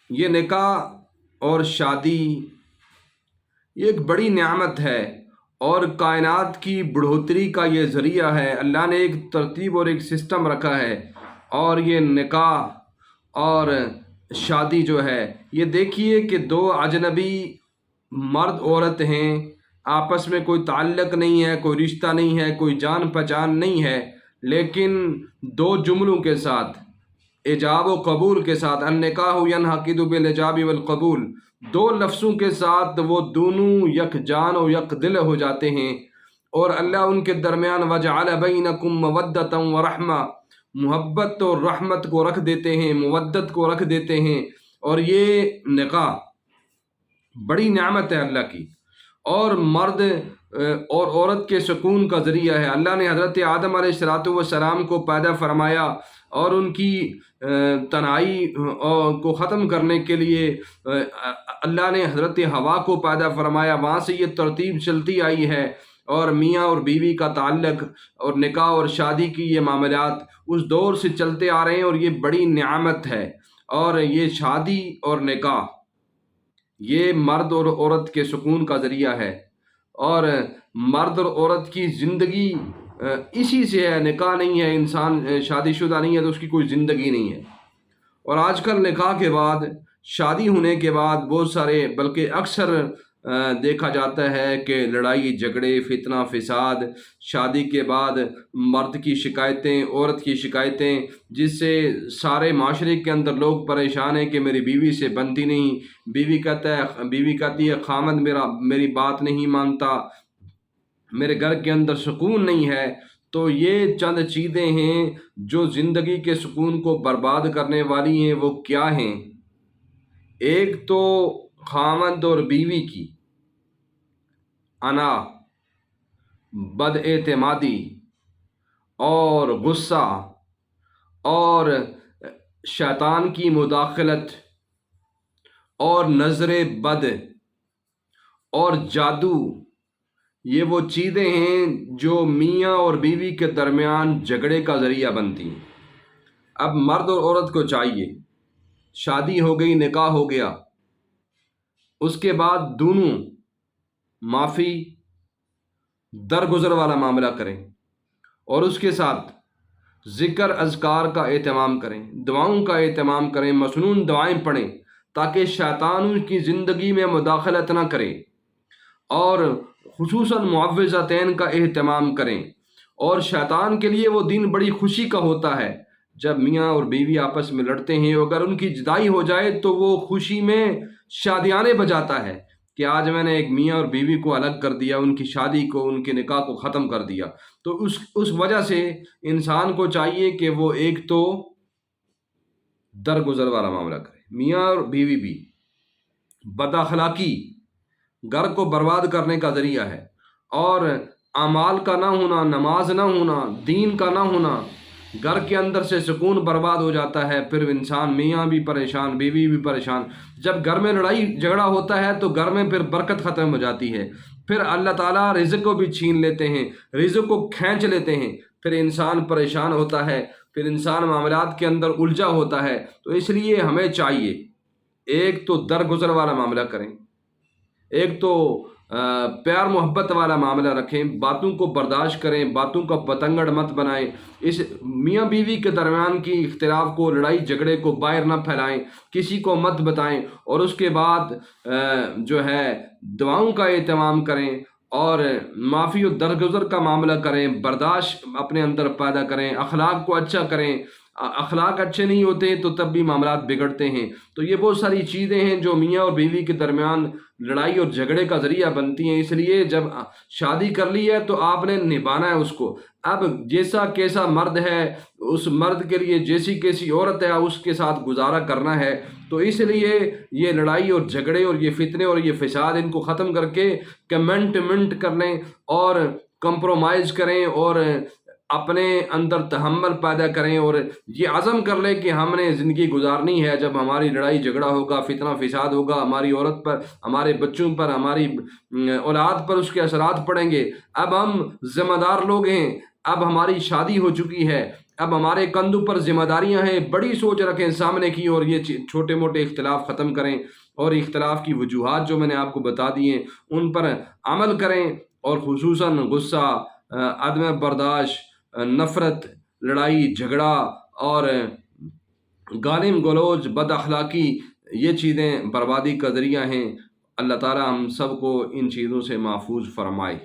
یہ نکاح اور شادی یہ ایک بڑی نعمت ہے اور کائنات کی بڑھوتری کا یہ ذریعہ ہے۔ اللہ نے ایک ترتیب اور ایک سسٹم رکھا ہے، اور یہ نکاح اور شادی جو ہے، یہ دیکھیے کہ دو اجنبی مرد عورت ہیں، آپس میں کوئی تعلق نہیں ہے، کوئی رشتہ نہیں ہے، کوئی جان پہچان نہیں ہے، لیکن دو جملوں کے ساتھ، ایجاب و قبول کے ساتھ، النکاح ینعقد بالایجاب والقبول، دو لفظوں کے ساتھ وہ دونوں یک جان و یک دل ہو جاتے ہیں، اور اللہ ان کے درمیان وجعل بینکم مودۃ ورحمہ، محبت اور رحمت کو رکھ دیتے ہیں، مودت کو رکھ دیتے ہیں۔ اور یہ نکاح بڑی نعمت ہے اللہ کی، اور مرد اور عورت کے سکون کا ذریعہ ہے۔ اللہ نے حضرت آدم علیہ الصلوۃ والسلام کو پیدا فرمایا، اور ان کی تنہائی کو ختم کرنے کے لیے اللہ نے حضرت حوا کو پیدا فرمایا، وہاں سے یہ ترتیب چلتی آئی ہے، اور میاں اور بیوی کا تعلق اور نکاح اور شادی کی یہ معاملات اس دور سے چلتے آ رہے ہیں، اور یہ بڑی نعمت ہے۔ اور یہ شادی اور نکاح یہ مرد اور عورت کے سکون کا ذریعہ ہے، اور مرد اور عورت کی زندگی اسی سے ہے۔ نکاح نہیں ہے، انسان شادی شدہ نہیں ہے تو اس کی کوئی زندگی نہیں ہے۔ اور آج کل نکاح کے بعد، شادی ہونے کے بعد بہت سارے، بلکہ اکثر دیکھا جاتا ہے کہ لڑائی جھگڑے، فتنہ فساد، شادی کے بعد مرد کی شکایتیں، عورت کی شکایتیں، جس سے سارے معاشرے کے اندر لوگ پریشان ہیں کہ میری بیوی سے بنتی نہیں، بیوی کہتی ہے خامد میری بات نہیں مانتا، میرے گھر کے اندر سکون نہیں ہے۔ تو یہ چند چیزیں ہیں جو زندگی کے سکون کو برباد کرنے والی ہیں۔ وہ کیا ہیں؟ ایک تو خامند اور بیوی کی انا، بد اعتمادی اور غصہ اور شیطان کی مداخلت اور نظر بد اور جادو، یہ وہ چیزیں ہیں جو میاں اور بیوی کے درمیان جھگڑے کا ذریعہ بنتی ہیں۔ اب مرد اور عورت کو چاہیے، شادی ہو گئی، نکاح ہو گیا، اس کے بعد دونوں معافی درگزر والا معاملہ کریں، اور اس کے ساتھ ذکر اذکار کا اہتمام کریں، دعاؤں کا اہتمام کریں، مسنون دعائیں پڑھیں، تاکہ شیطان ان کی زندگی میں مداخلت نہ کرے، اور خصوصاً معوذتین کا اہتمام کریں۔ اور شیطان کے لیے وہ دن بڑی خوشی کا ہوتا ہے جب میاں اور بیوی آپس میں لڑتے ہیں، اگر ان کی جدائی ہو جائے تو وہ خوشی میں شادیانے بجاتا ہے کہ آج میں نے ایک میاں اور بیوی کو الگ کر دیا، ان کی شادی کو، ان کے نکاح کو ختم کر دیا۔ تو اس وجہ سے انسان کو چاہیے کہ وہ ایک تو درگزر والا معاملہ کرے۔ میاں اور بیوی بھی بد اخلاقی گھر کو برباد کرنے کا ذریعہ ہے، اور اعمال کا نہ ہونا، نماز نہ ہونا، دین کا نہ ہونا، گھر کے اندر سے سکون برباد ہو جاتا ہے۔ پھر انسان، میاں بھی پریشان، بیوی بھی پریشان۔ جب گھر میں لڑائی جھگڑا ہوتا ہے تو گھر میں پھر برکت ختم ہو جاتی ہے، پھر اللہ تعالیٰ رزق کو بھی چھین لیتے ہیں، رزق کو کھینچ لیتے ہیں، پھر انسان پریشان ہوتا ہے، پھر انسان معاملات کے اندر الجھا ہوتا ہے۔ تو اس لیے ہمیں چاہیے ایک تو درگزر والا معاملہ کریں، ایک تو پیار محبت والا معاملہ رکھیں، باتوں کو برداشت کریں، باتوں کا بتنگڑ مت بنائیں، اس میاں بیوی کے درمیان کی اختلاف کو، لڑائی جھگڑے کو باہر نہ پھیلائیں، کسی کو مت بتائیں، اور اس کے بعد جو ہے دعاؤں کا اہتمام کریں، اور معافی و درگزر کا معاملہ کریں، برداشت اپنے اندر پیدا کریں، اخلاق کو اچھا کریں۔ اخلاق اچھے نہیں ہوتے تو تب بھی معاملات بگڑتے ہیں۔ تو یہ بہت ساری چیزیں ہیں جو میاں اور بیوی کے درمیان لڑائی اور جھگڑے کا ذریعہ بنتی ہیں۔ اس لیے جب شادی کر لی ہے تو آپ نے نبھانا ہے اس کو۔ اب جیسا کیسا مرد ہے، اس مرد کے لیے جیسی کیسی عورت ہے، اس کے ساتھ گزارا کرنا ہے۔ تو اس لیے یہ لڑائی اور جھگڑے اور یہ فتنے اور یہ فساد، ان کو ختم کر کے کمنٹ کر لیں اور کمپرومائز کریں، اور اپنے اندر تحمل پیدا کریں، اور یہ عزم کر لیں کہ ہم نے زندگی گزارنی ہے۔ جب ہماری لڑائی جھگڑا ہوگا، فتنہ فساد ہوگا، ہماری عورت پر، ہمارے بچوں پر، ہماری اولاد پر اس کے اثرات پڑیں گے۔ اب ہم ذمہ دار لوگ ہیں، اب ہماری شادی ہو چکی ہے، اب ہمارے کندھوں پر ذمہ داریاں ہیں، بڑی سوچ رکھیں سامنے کی، اور یہ چھوٹے موٹے اختلاف ختم کریں، اور اختلاف کی وجوہات جو میں نے آپ کو بتا دی ہیں ان پر عمل کریں، اور خصوصاً غصہ، عدم برداشت، نفرت، لڑائی جھگڑا اور گالم گلوچ، بد اخلاقی، یہ چیزیں بربادی کا ذریعہ ہیں۔ اللہ تعالی ہم سب کو ان چیزوں سے محفوظ فرمائے۔